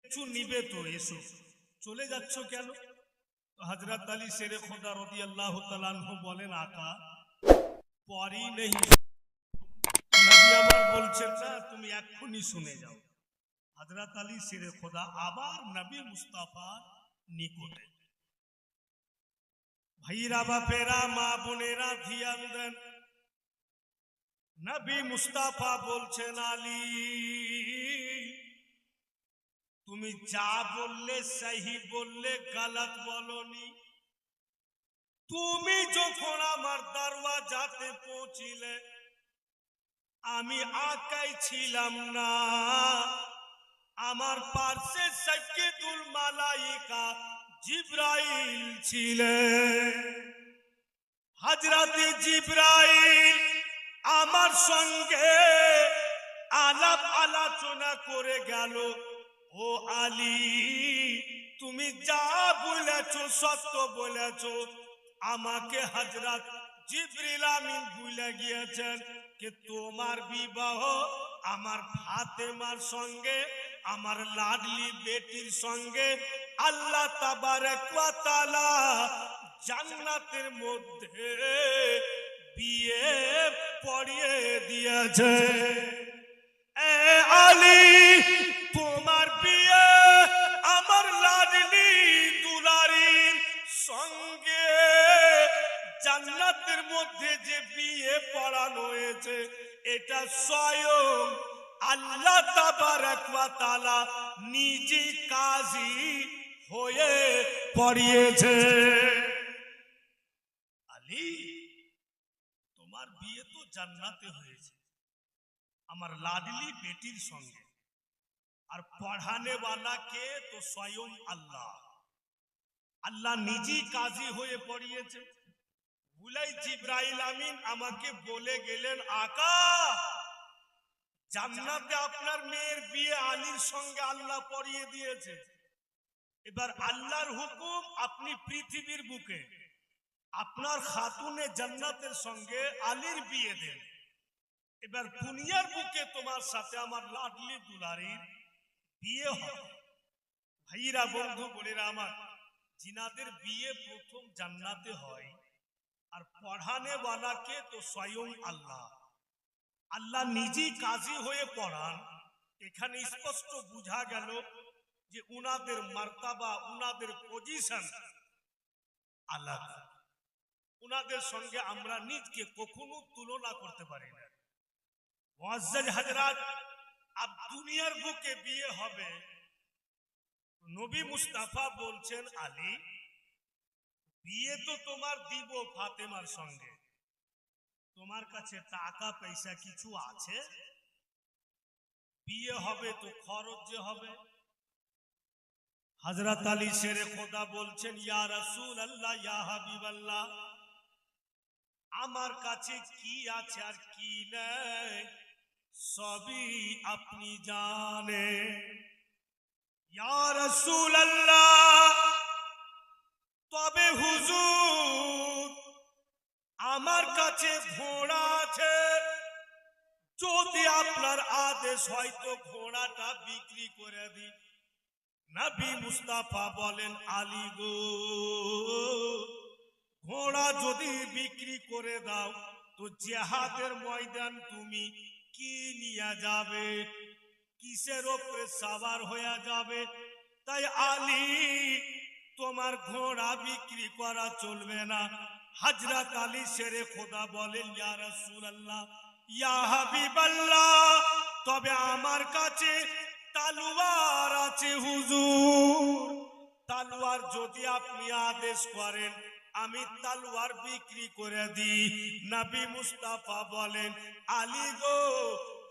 কিছু নিবে তো এসো, চলে যাচ্ছ কেন? হযরত আলী শেরে খোদা রাদিয়াল্লাহু তাআলা আনহু বলেন, আকা পরি নেই, নবী আমার বলছেন না তুমি এক্ষুনি শুনে যাও। হযরত আলী শেরে খোদা আবার নবী মুস্তাফার নিকটে। ভাইরা বাপেরা মা বোনেরা ধ্যান দেন, নবী মুস্তাফা বলছেন, আলী তুমি যা বললে সহি বললে, গলত বলনি। তুমি যখন আমার দরওয়াজাতে পৌঁছিলে আমি আকাই ছিলাম না, আমার পাশে সাইয়্যিদুল মালায়েকা জিবরাইল ছিলেন। হযরতে জিবরাইল আমার সঙ্গে আলাপ আলোচনা করে গেল, ও আলী তুমি যা বলেছো সত্য বলেছো। আমাকে হযরত জিবরিল আমিন বলে গিয়েছেন যে তোমার বিবাহ আমার ফাতেমার সঙ্গে, আমার লাডলি বেটির সঙ্গে আল্লাহ তাবারক ওয়া তাআলা জান্নাতের মধ্যে বিয়ে পড়িয়ে দিয়েছে। এ আলী তোমার বিয়ে আমার লাডলি দুলারির সঙ্গে জান্নাতের মধ্যে যে বিয়ে পড়ানো হয়েছে এটা স্বয়ং আল্লাহ তাবারক ওয়া তাআলা নিজে কাজী হয়ে পড়িয়েছে। আলী তোমার বিয়ে তো জান্নাতে হয়েছে আমার লাডলি বেটির সঙ্গে, আর পড়ানে वाला কে? তো স্বয়ং আল্লাহ। আল্লাহ নিজেই কাজী হয়ে পড়িয়েছে। বুলাই জিবরাইল আমিন আমাকে বলে গেলেন, আকা জান্নাতে আপনার মেয়ের বিয়ে আলীর সঙ্গে আল্লাহ পড়িয়ে দিয়েছে। এবার আল্লাহর হুকুম, আপনি পৃথিবীর বুকে আপনার খাতুনে জান্নাতের সঙ্গে আলীর বিয়ে দেন। এবার দুনিয়ার বুকে তোমার সাথে আমার লাডলি দুলারির বিয়ে হবে। ভাইরা বন্ধু বোনেরা আমার, জিনাদের বিয়ে প্রথম জান্নাতে হয়, আর পড়ানে वाला কে? তো স্বয়ং আল্লাহ। আল্লাহ নিজেই কাজী হয়ে পড়ান। এখানে স্পষ্ট বোঝা গেল যে উনাদের মার্তাবা, উনাদের পজিশন আলাদা। উনাদের সঙ্গে আমরা নিজকে কখনো তুলনা করতে পারি না। মুআজ্জাজ হযরত, আব দুনিয়ার বুকে বিয়ে হবে, নবী মুস্তাফা বলছেন, আলী বিয়ে তো তোমার দিব ফাতেমার সঙ্গে, তোমার কাছে টাকা পয়সা কিছু আছে? বিয়ে হবে তো খরচ যে হবে। হযরত আলী শেরে খোদা বলছেন, ইয়া রাসূলুল্লাহ, ইয়া হাবিবাল্লাহ, আমার কাছে কি আছে আর কি নেই সবই আপনি জানেন। ইয়া রাসূলুল্লাহ, তবে হুজুর আমার কাছে ঘোড়া আছে, যদি আপনার আদেশ হয় তো ঘোড়াটা বিক্রি করে দিই। নবী মুস্তাফা বলেন, আলী গো ঘোড়া যদি বিক্রি করে দাও তো জিহাদের ময়দান তুমি কি নিয়ে যাবে? কিসের উপরে সওয়ার হয়ে যাবে? তাই আলী তোমার ঘোড়া বিক্রি করা চলবে না। হযরত আলী শেরে খোদা বলেন, ইয়া রাসূলুল্লাহ, ইয়া হাবিবাল্লাহ, তবে আমার কাছে তলোয়ার আছে হুজুর। তলোয়ার যদি আপনি আদেশ করেন আমি তলোয়ার বিক্রি করে দিই। নবী মুস্তাফা বলেন, আলী গো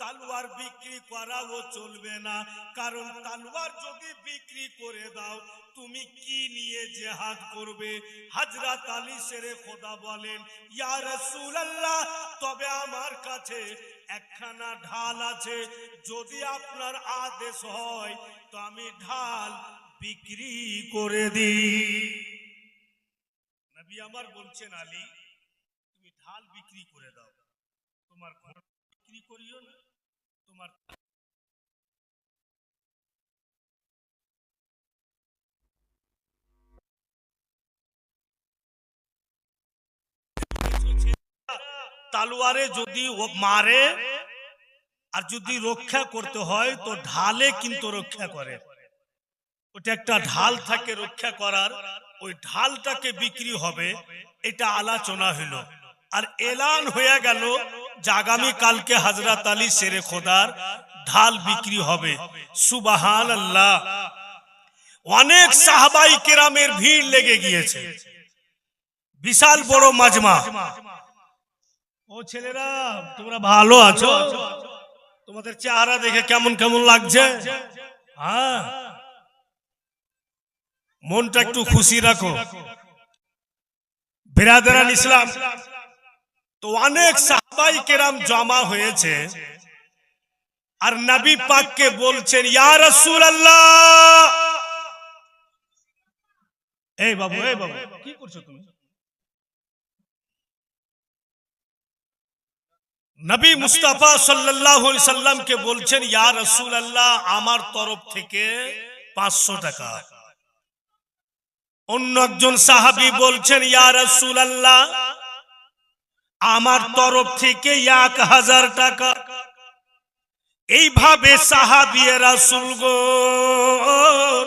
তলোয়ার বিক্রি করাও চলবে না, কারণ তলোয়ার যদি বিক্রি করে দাও তুমি কি নিয়ে জিহাদ করবে? হযরত আলী শেরে খোদা বলেন, ইয়া রাসূলুল্লাহ, তবে আমার কাছে একখানা ঢাল আছে, যদি আপনার আদেশ হয় তো আমি ঢাল বিক্রি করে দিই। নবী আমার বলছেন, আলী তুমি ঢাল বিক্রি করে দাও, তোমার ঘোড়া বিক্রি করিও না, তোমার তালোয়ারে যদি ও মারে আর যদি রক্ষা করতে হয় তো ঢালে কিন্তু রক্ষা করে, ওটা একটা ঢাল থাকে রক্ষা করার, ওই ঢালটাকে বিক্রি হবে, এটা আলোচনা হলো। আর এলান হয়ে গেল যে আগামী কালকে হযরত আলী শেরে খোদার ঢাল বিক্রি হবে। সুবহানাল্লাহ। অনেক সাহাবাই কেরামের ভিড় লেগে গিয়েছে, বিশাল বড় মাজমা। ও ছেলেরা তোমরা ভালো আছো? তোমাদের চেহারা দেখে কেমন কেমন লাগছে? হ্যাঁ, মনটা একটু খুশি রাখো বিরাদরান ইসলাম। তো অনেক সাহাবাই কেরাম জমা হয়েছে আর নবী পাককে বলছেন, ইয়া রাসূলুল্লাহ। এই বাবু কি করছো তুমি? নবী মুস্তাফা সাল্লাল্লাহু আলাইহি সাল্লামকে বলছেন, ইয়া রাসূলুল্লাহ, আমার তরফ থেকে 500 টাকা। অন্য একজন সাহাবী বলছেন, ইয়া রাসূলুল্লাহ, আমার তরফ থেকে 1000 টাকা। এইভাবে সাহাবী রাসূলগণ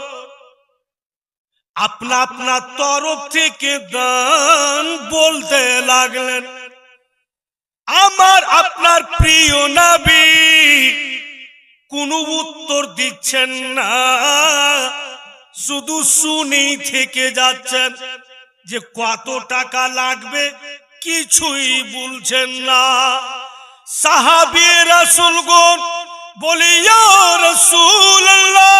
আপনা আপনা তরফ থেকে দান বলতে লাগলেন। আমার আপনার প্রিয় নবী কোনো উত্তর দিচ্ছেন না, শুধু শুনেই থেকে যাচ্ছেন যে কত টাকা লাগবে, কিছুই বলছেন না। সাহাবী রাসূলগণ বলে, ইয়া রাসূলুল্লাহ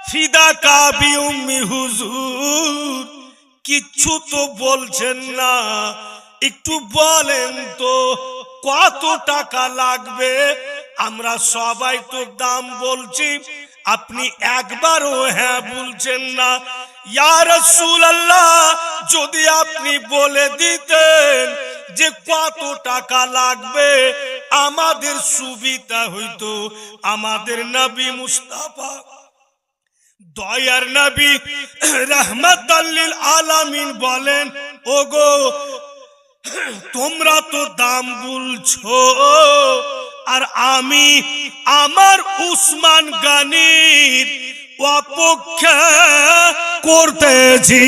ফিদাকা বিউম্মি হুজুর, কিচ্ছু তো বলছেন না, একটু বলেন তো কত টাকা লাগবে? আমরা সবাই তো দাম বলছি, আপনি একবারও হ্যাঁ বলছেন না। ইয়া রাসূলুল্লাহ, যদি আপনি বলে দিতেন যে কত টাকা লাগবে আমাদের সুবিধা হইতো। আমাদের নবী মুস্তাফা দয়ার নবী রাহমাতাল লিল আলামিন বলেন, ওগো তোমরা তো দাম বলছো আর আমি আমার উসমান গনির অপেক্ষা করতেছি।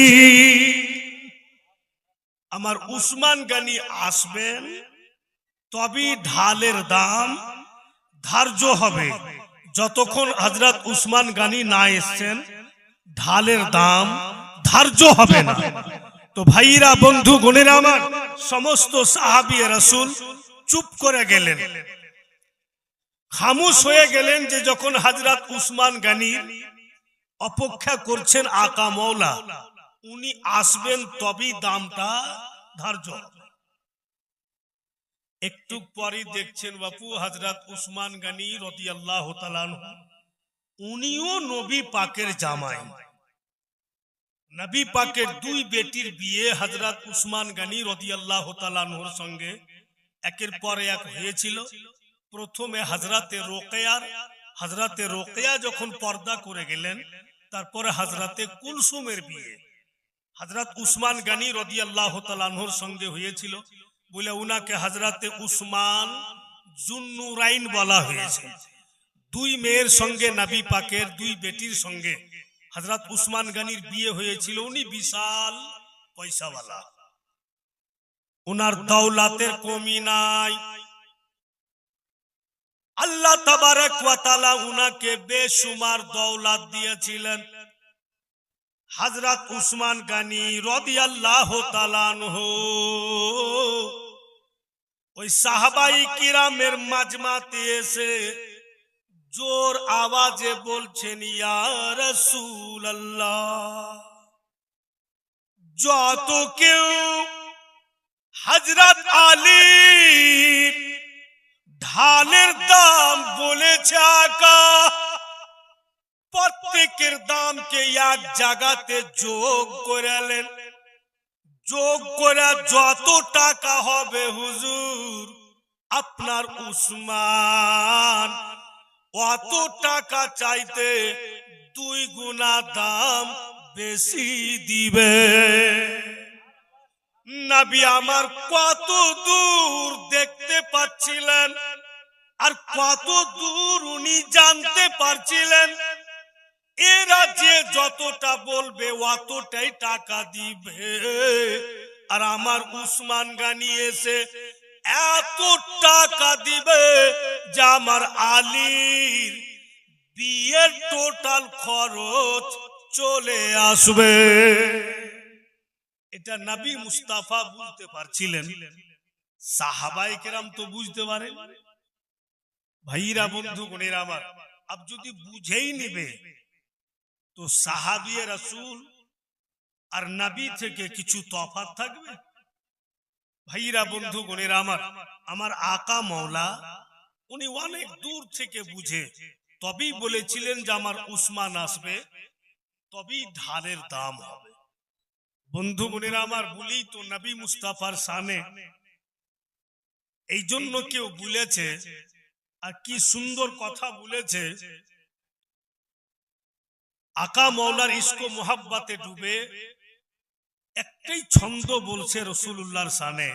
আমার উসমান গনি আসবেন তবে ঢালের দাম ধার্য হবে। যতক্ষণ হযরত উসমান গনি না এসেছেন ঢালের দাম ধার্য হবে না। তো ভাইরা, বন্ধু গণেরা আমার, সমস্ত সাহাবী রাসূল চুপ করে গেলেন, খামোশ হয়ে গেলেন। যে যখন হযরত উসমান গনি অপেক্ষা করছেন আকা মওলা, উনি আসবেন তবেই দামটা ধার্য হবে। একটু পরে দেখছেন বাপু হযরত উসমান গনি রাদিয়াল্লাহু তাআলা আনহু, উনিও নবী পাকের জামাই। নবী পাকের দুই বেটির বিয়ে হযরত উসমান গনি রাদিয়াল্লাহু তাআলা আনহুর সঙ্গে একের পর এক হয়েছিল। প্রথমে হযরতে রোকেয়া যখন পর্দা করে গেলেন, তারপরে হযরতে কুলসুমের বিয়ে হযরত উসমান গনি রাদিয়াল্লাহু তাআলা আনহুর সঙ্গে হয়েছিল বলে উনাকে হযরতে উসমান জুন্নুরাইন বলা হয়েছে। দুই মেয়ের সঙ্গে নবী পাকের দুই বেটির সঙ্গে হযরত উসমান গনির বিয়ে হয়েছিল। উনি বিশাল পয়সাওয়ালা, উনার দৌলতের কমি নাই। আল্লাহ তাবারক ওয়া তাআলা উনাকে বেশুমার দৌলত দিয়েছিলেন। হযরত উসমান গনি রাদিয়াল্লাহু তাআলা আনহু ওই সাহাবাই কিরামের মাজমাতে এসে জোর আওয়াজে বলছেন, ইয়া রাসূলুল্লাহ, যত কেউ হযরত আলীর ঢালের দাম বলেছে আকা, প্রত্যেকের দামকে এক জায়গাতে যোগ করালেন। যোগ করে যত টাকা হবে হুজুর আপনার উসমান অত টাকা চাইতে 2 গুণা দাম বেশি দিবে। নবী আমার কত দূর দেখতে পাচ্ছিলেন আর কত দূর উনি জানতে পারছিলেন এরা যে যতটা বলবে অতটাই টাকা দিবে। আর আমার উসমান গানি এসে এত টাকা দিবে যে আমার আলীর বিয়ের টোটাল খরচ চলে আসবে। এটা নবী মুস্তাফা বুঝতে পারছিলেন, সাহাবায়ে কেরাম তো বুঝতে পারে। ভাইরা বন্ধুগণের আমার, আব যদি বুঝেই নিবে তো সাহাবিয়ে রাসূল আর নবী থেকে কিছু তফাৎ থাকবে? ভাইরা বন্ধুগণের আমার, আমার আকা মওলা উনি অনেক দূর থেকে বুঝে তবেই বলেছিলেন যে আমার উসমান আসবে, তবেই ধানের দাম হবে। বন্ধুগণের আমার, বলি তো নবী মুস্তাফার শানে এই জন্য কেউ বলেছে, আর কি সুন্দর কথা বলেছে, আকা মওলার ইশক ও মোহাব্বতে ডুবে একটাই ছন্দ বলছে রাসূলুল্লাহর শানে,